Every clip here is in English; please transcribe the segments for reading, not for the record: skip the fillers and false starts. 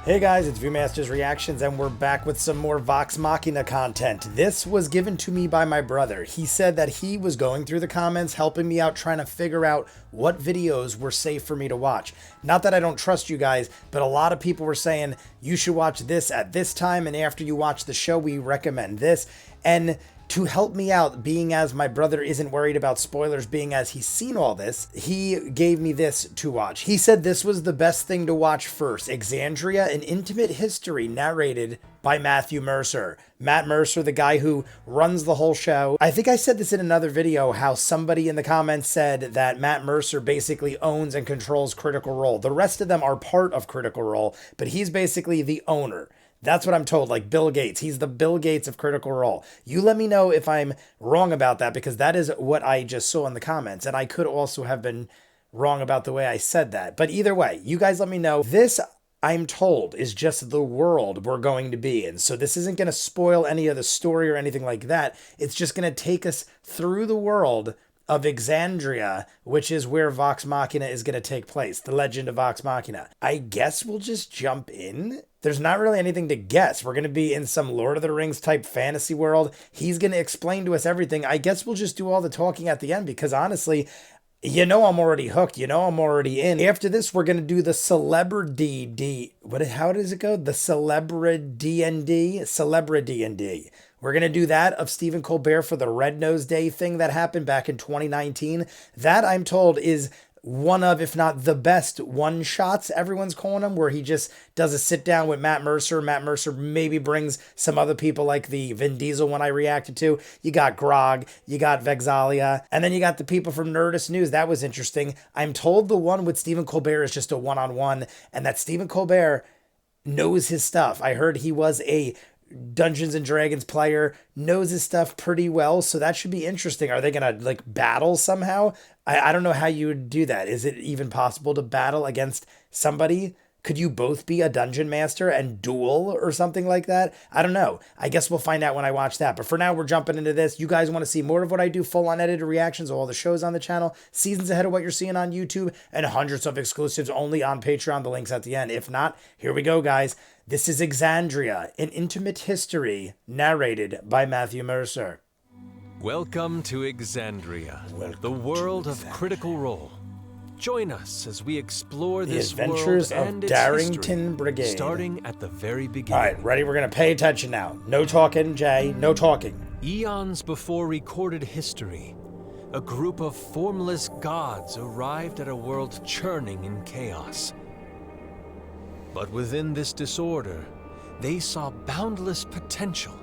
Hey guys, it's ViewMasters Reactions, and we're back with some more Vox Machina content. This was given to me by my brother. He said that he was going through the comments, helping me out, trying to figure out what videos were safe for me to watch. Not that I don't trust you guys, but a lot of people were saying, you should watch this at this time, and after you watch the show, we recommend this. And to help me out, being as my brother isn't worried about spoilers, being as he's seen all this, he gave me this to watch. He said this was the best thing to watch first. Exandria, an intimate history narrated by Mercer. Matt Mercer, the guy who runs the whole show. I think I said this in another video, how somebody in the comments said that Matt Mercer basically owns and controls Critical Role. The rest of them are part of Critical Role, but he's basically the owner. That's what I'm told, like Bill Gates. He's the Bill Gates of Critical Role. You let me know if I'm wrong about that, because that is what I just saw in the comments. And I could also have been wrong about the way I said that. But either way, you guys let me know. This, I'm told, is just the world we're going to be in. So this isn't going to spoil any of the story or anything like that. It's just going to take us through the world of Exandria, which is where Vox Machina is going to take place. The legend of Vox Machina. I guess we'll just jump in. There's not really anything to guess. We're going to be in some Lord of the Rings type fantasy world. He's going to explain to us everything. I guess we'll just do all the talking at the end, because honestly, you know I'm already hooked. You know I'm already in. After this, we're going to do the celebrity how does it go? The celebrity D&D? Celebrity D&D. We're going to do that of Stephen Colbert for the Red Nose Day thing that happened back in 2019. That, I'm told, is one of, if not the best one-shots, everyone's calling them, where he just does a sit-down with Matt Mercer. Matt Mercer maybe brings some other people, like the Vin Diesel one I reacted to. You got Grog, you got Vexalia, and then you got the people from Nerdist News. That was interesting. I'm told the one with Stephen Colbert is just a one-on-one, and that Stephen Colbert knows his stuff. I heard he was a Dungeons and Dragons player, knows his stuff pretty well, so that should be interesting. Are they gonna like battle somehow? I don't know how you would do that. Is it even possible to battle against somebody? Could you both be a dungeon master and duel or something like that? I don't know. I guess we'll find out when I watch that. But for now, we're jumping into this. You guys want to see more of what I do, full unedited reactions of all the shows on the channel, seasons ahead of what you're seeing on YouTube, and hundreds of exclusives only on Patreon. The link's at the end. If not, here we go, guys. This is Exandria, an intimate history narrated by Mercer. Welcome to Exandria, the world of Critical Role. Join us as we explore this adventures world of and its Darrington history, Brigade. starting at the very beginning. All right, ready? We're going to pay attention now. No talking, Jay. No talking. Eons before recorded history, a group of formless gods arrived at a world churning in chaos. But within this disorder, they saw boundless potential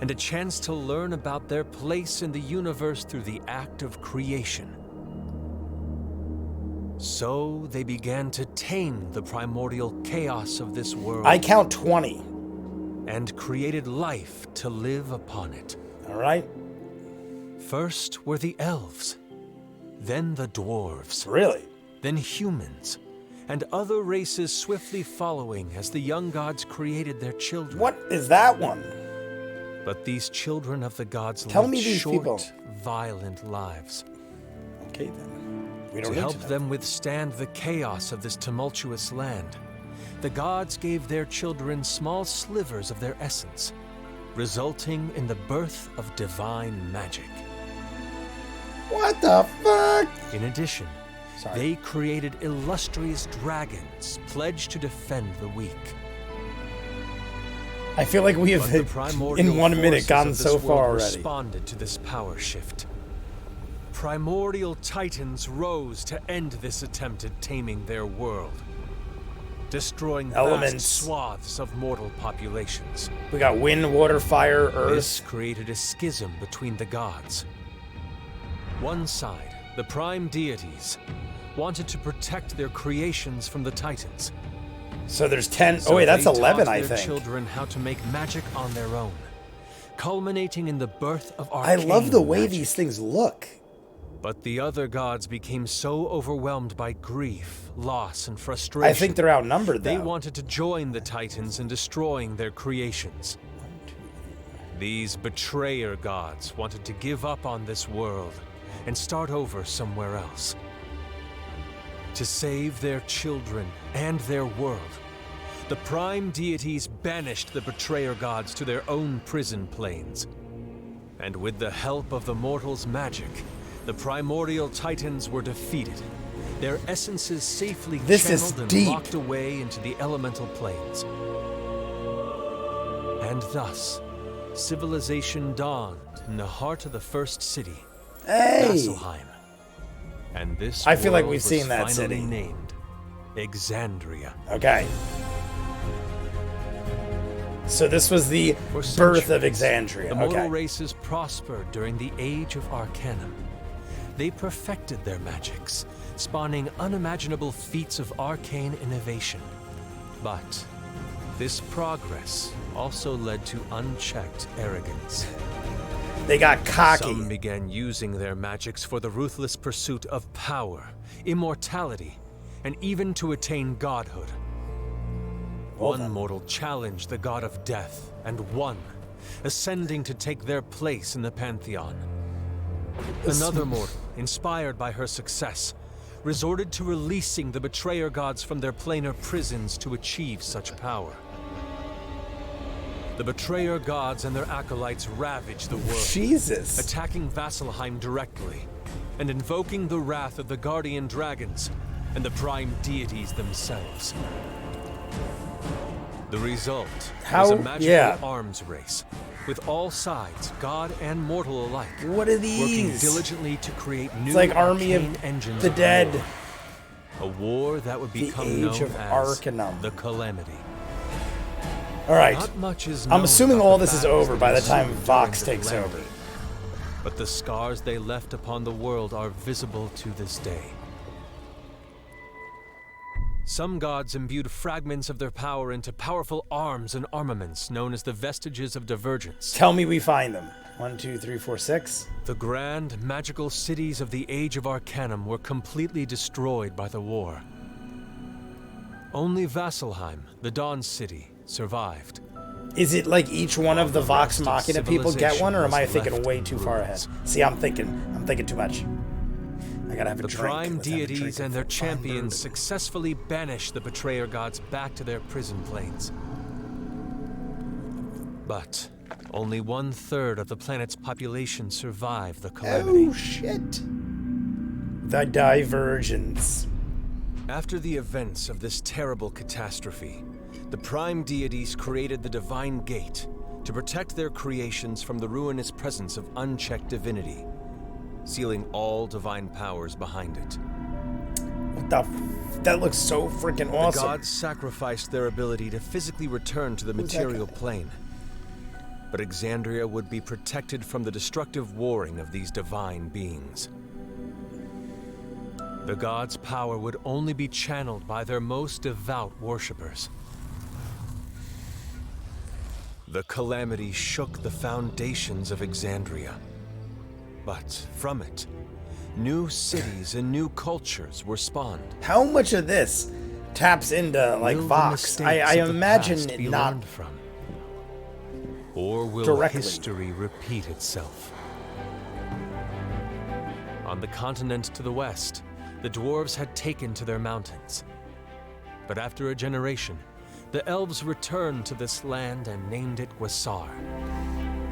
and a chance to learn about their place in the universe through the act of creation. So they began to tame the primordial chaos of this world. I count 20. And created life to live upon it. All right. First were the elves, then the dwarves. Really? Then humans, and other races swiftly following as the young gods created their children. What is that one? But these children of the gods Tell lived me these short, people. violent lives. Okay, then. We don't To need help know. them withstand the chaos of this tumultuous land, the gods gave their children small slivers of their essence, resulting in the birth of divine magic. What the fuck? In addition, Sorry. they created illustrious dragons pledged to defend the weak. I feel like we have, But the primordial in 1 minute, forces gone of so this far world already. responded to this power shift. Primordial titans rose to end this attempt at taming their world, destroying Elements. vast swaths of mortal populations. We got wind, water, fire, This earth. created a schism between the gods. One side, the prime deities, wanted to protect their creations from the titans. So there's 10. So Oh, wait, that's they 11, taught I their think. children how to make magic on their own, culminating in the birth of I arcane love the way magic. these things look. But the other gods became so overwhelmed by grief, loss, and frustration. I think they're outnumbered, They though. wanted to join the Titans in destroying their creations. These betrayer gods wanted to give up on this world and start over somewhere else. To save their children and their world, the prime deities banished the betrayer gods to their own prison planes. And with the help of the mortals' magic, the primordial titans were defeated, their essences safely channeled and locked away into the elemental planes. And thus, civilization dawned in the heart of the first city, Vasselheim. And this I feel like world we've seen was that finally city. named Exandria. Okay. So this was the birth of Exandria. The mortal Okay. races prospered during the Age of Arcanum. They perfected their magics, spawning unimaginable feats of arcane innovation. But this progress also led to unchecked arrogance. They got cocky. Some began using their magics for the ruthless pursuit of power, immortality, and even to attain godhood. One mortal challenged the god of death and won, ascending to take their place in the pantheon. Another mortal, inspired by her success, resorted to releasing the betrayer gods from their planar prisons to achieve such power. The betrayer gods and their acolytes ravaged the world, Jesus. attacking Vasselheim directly, and invoking the wrath of the guardian dragons and the prime deities themselves. The result was a magical arms race, with all sides, god and mortal alike, What are these? working diligently to create new It's like Army of engines the of Dead. war. A war that would become Age known of as Arcanum. the Calamity. All right. Not much is I'm known assuming about all the this is battles over that by the time ensued Vox during takes the over. Calamity. But the scars they left upon the world are visible to this day. Some gods imbued fragments of their power into powerful arms and armaments known as the vestiges of divergence. Tell me we find them. 1, 2, 3, 4, 6. The grand, magical cities of the Age of Arcanum were completely destroyed by the war. Only Vasselheim, the Dawn City, survived. Is it like each one of the Vox rest of Machina people get one, or am I civilization was thinking way left too in far ahead? ruins. See, I'm thinking too much. I gotta have a The drink. prime Let's have a drink deities of and their fine champions bourbon. successfully banished the betrayer gods back to their prison planes. But only 1/3 of the planet's population survived the calamity. Oh shit! The divergence. After the events of this terrible catastrophe, the prime deities created the Divine Gate to protect their creations from the ruinous presence of unchecked divinity, sealing all divine powers behind it. What the? That looks so freaking awesome. The gods sacrificed their ability to physically return to the Who's that material guy? plane. But Exandria would be protected from the destructive warring of these divine beings. The gods' power would only be channeled by their most devout worshippers. The calamity shook the foundations of Exandria. But from it, new cities and new cultures were spawned. How much of this taps into like Will the Vox? mistakes I of the imagine past it be not. learned from? Or will Directly. history repeat itself? On the continent to the west, the dwarves had taken to their mountains. But after a generation, the elves returned to this land and named it Gwasar.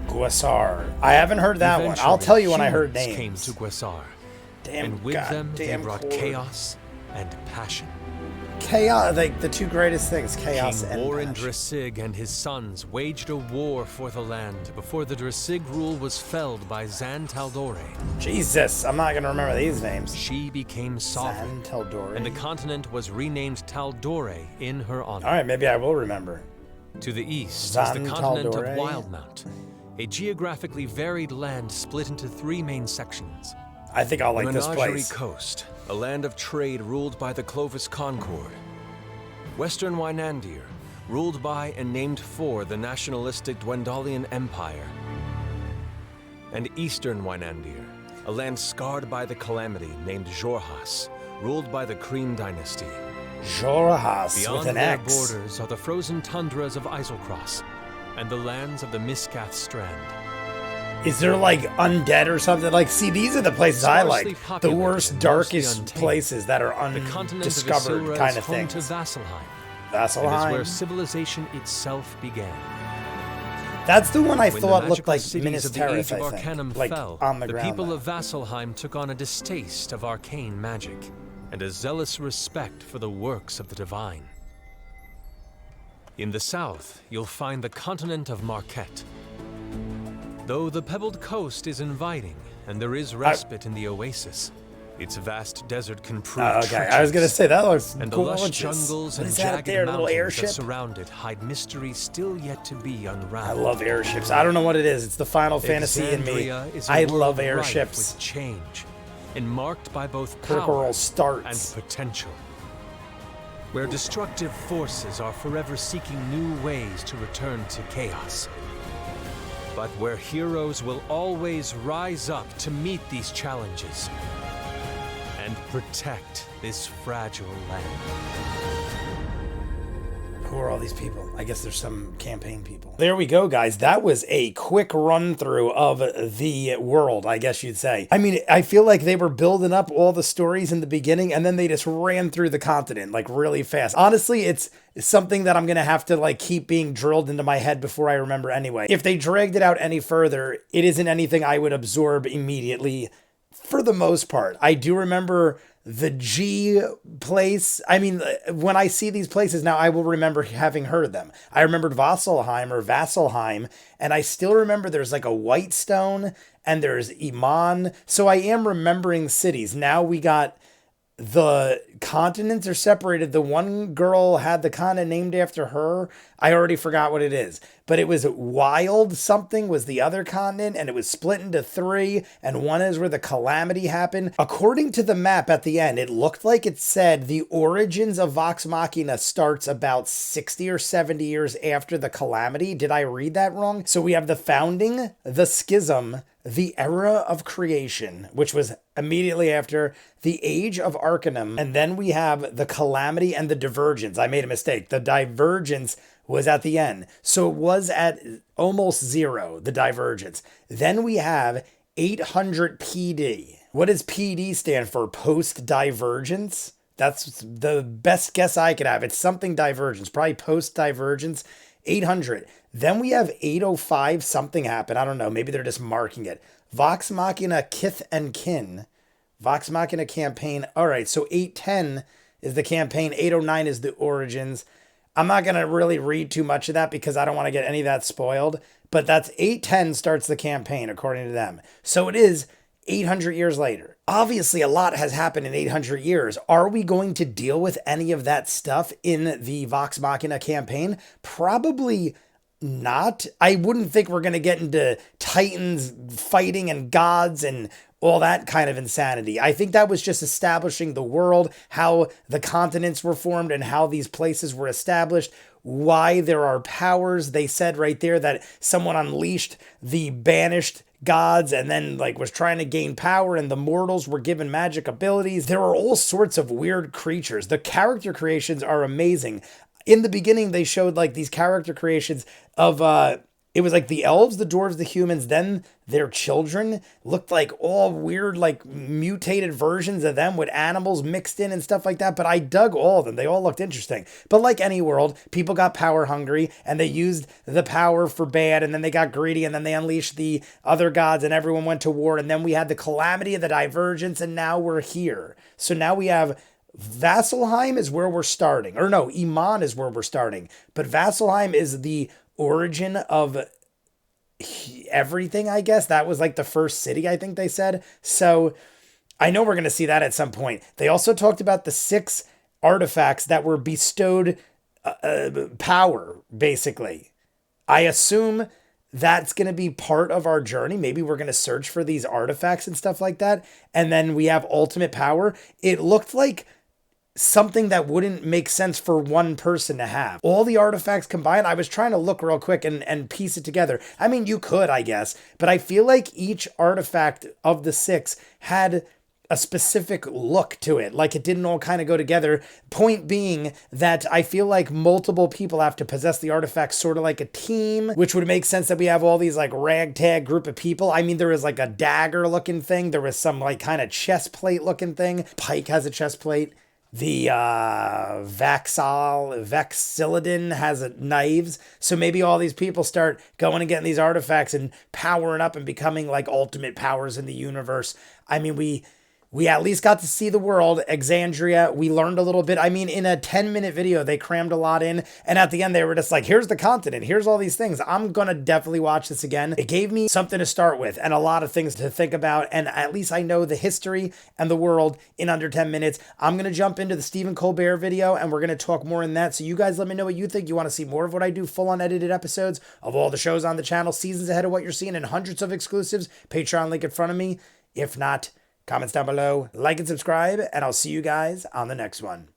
Gwasar. I haven't heard that one. I'll tell you when I heard Humans names. came to Gwasar, Damn, and with them they goddamn brought Cord. chaos and passion. Chaos, like the two greatest things, chaos King and Warren passion. Drasig and his sons waged a war for the land before the Drasig rule was felled by Zan Taldore. Jesus, I'm not gonna remember these names. She became sovereign, Zan Taldore. and the continent was renamed Taldore in her honor. All right, maybe I will remember. To the east is Zan the continent Taldore. of Wildmount, a geographically varied land split into 3 main sections. I think I'll like The this Menagerie place. Coast, a land of trade ruled by the Clovis Concord. Western Wynandir, ruled by and named for the nationalistic Dwendalian Empire. And Eastern Wynandir, a land scarred by the calamity named Jorhas, ruled by the Kreen dynasty. Jorahas with Beyond an their X. borders are the frozen tundras of Iselcross and the lands of the Miskath Strand. Is there like undead or something? Like, see, these are the places I like. Sparsely The populated worst, and darkest mostly untamed. places that are The continent of undiscovered Isilra kind is of home things. to Vasselheim, and is Vasselheim. where civilization itself began. That's the one I When thought the looked magical like cities Minas of the Age Tirith, of I Arcanum think. Like, fell, on the the ground. people though. of Vasselheim took on a distaste of arcane magic and a zealous respect for the works of the divine. In the south, you'll find the continent of Marquette. Though the pebbled coast is inviting, and there is respite in the oasis, its vast desert can prove Okay, I was gonna treacherous, say that looks and the gorgeous. lush jungles What and is that jagged there, little mountains airship? that surround it hide mysteries still yet to be I unraveled. love airships. I don't know what it is. It's the Final Fantasy in me. Exandria is a I world love rife airships. with change, and marked by both Critical power Role starts. and potential, where destructive forces are forever seeking new ways to return to chaos, but where heroes will always rise up to meet these challenges and protect this fragile land. Who are all these people? I guess there's some campaign people. There we go, guys. That was a quick run through of the world, I guess you'd say. I mean, I feel like they were building up all the stories in the beginning and then they just ran through the continent like really fast. Honestly, it's something that I'm going to have to like keep being drilled into my head before I remember anyway. If they dragged it out any further, it isn't anything I would absorb immediately for the most part. I do remember the G place. I mean, when I see these places now, I will remember having heard them. I remembered Vasselheim, and I still remember there's like a Whitestone and there's Iman. So I am remembering cities. Now we got the continents are separated. The one girl had the continent named after her. I already forgot what it is, but it was Wild something was the other continent, and it was split into three, and one is where the calamity happened. According to the map at the end, it looked like it said the origins of Vox Machina starts about 60 or 70 years after the calamity. Did I read that wrong? So we have the founding, the schism, the era of creation, which was immediately after the age of Arcanum, and then we have the calamity and the divergence. I made a mistake. The divergence was at the end. So it was at almost zero, the divergence. Then we have 800 PD. What does PD stand for? Post-divergence? That's the best guess I could have. It's something divergence, probably post-divergence. 800. Then we have 805, something happened. I don't know. Maybe they're just marking it. Vox Machina, Kith and Kin. Vox Machina campaign. All right, so 810 is the campaign. 809 is the origins. I'm not going to really read too much of that because I don't want to get any of that spoiled. But that's 810 starts the campaign, according to them. So it is 800 years later. Obviously, a lot has happened in 800 years. Are we going to deal with any of that stuff in the Vox Machina campaign? Probably not. I wouldn't think we're going to get into titans fighting and gods and all that kind of insanity. I think that was just establishing the world, how the continents were formed and how these places were established, why there are powers. They said right there that someone unleashed the banished gods and then like was trying to gain power, and the mortals were given magic abilities. There are all sorts of weird creatures. The character creations are amazing. In the beginning, they showed like these character creations of it was like the elves, the dwarves, the humans, then their children looked like all weird, like mutated versions of them with animals mixed in and stuff like that. But I dug all of them. They all looked interesting. But like any world, people got power hungry and they used the power for bad, and then they got greedy, and then they unleashed the other gods and everyone went to war. And then we had the calamity of the divergence, and now we're here. So now we have Vasselheim is where we're starting. Or no, Iman is where we're starting. But Vasselheim is the origin of everything, I guess. That was like the first city, I think they said. So I know we're going to see that at some point. They also talked about the 6 artifacts that were bestowed power, basically. I assume that's going to be part of our journey. Maybe we're going to search for these artifacts and stuff like that. And then we have ultimate power. It looked like something that wouldn't make sense for one person to have. All the artifacts combined, I was trying to look real quick and piece it together. I mean, you could, I guess, but I feel like each artifact of the 6 had a specific look to it. Like it didn't all kind of go together. Point being that I feel like multiple people have to possess the artifacts sort of like a team, which would make sense that we have all these like ragtag group of people. I mean, there was like a dagger looking thing. There was some like kind of chest plate looking thing. Pike has a chest plate. The Vaxilidin has knives. So maybe all these people start going and getting these artifacts and powering up and becoming like ultimate powers in the universe. I mean, we at least got to see the world, Exandria. We learned a little bit. I mean, in a 10-minute video, they crammed a lot in. And at the end, they were just like, here's the continent. Here's all these things. I'm going to definitely watch this again. It gave me something to start with and a lot of things to think about. And at least I know the history and the world in under 10 minutes. I'm going to jump into the Stephen Colbert video and we're going to talk more in that. So you guys let me know what you think. You want to see more of what I do, full unedited episodes of all the shows on the channel, seasons ahead of what you're seeing, and hundreds of exclusives. Patreon link in front of me. If not, comments down below, like and subscribe, and I'll see you guys on the next one.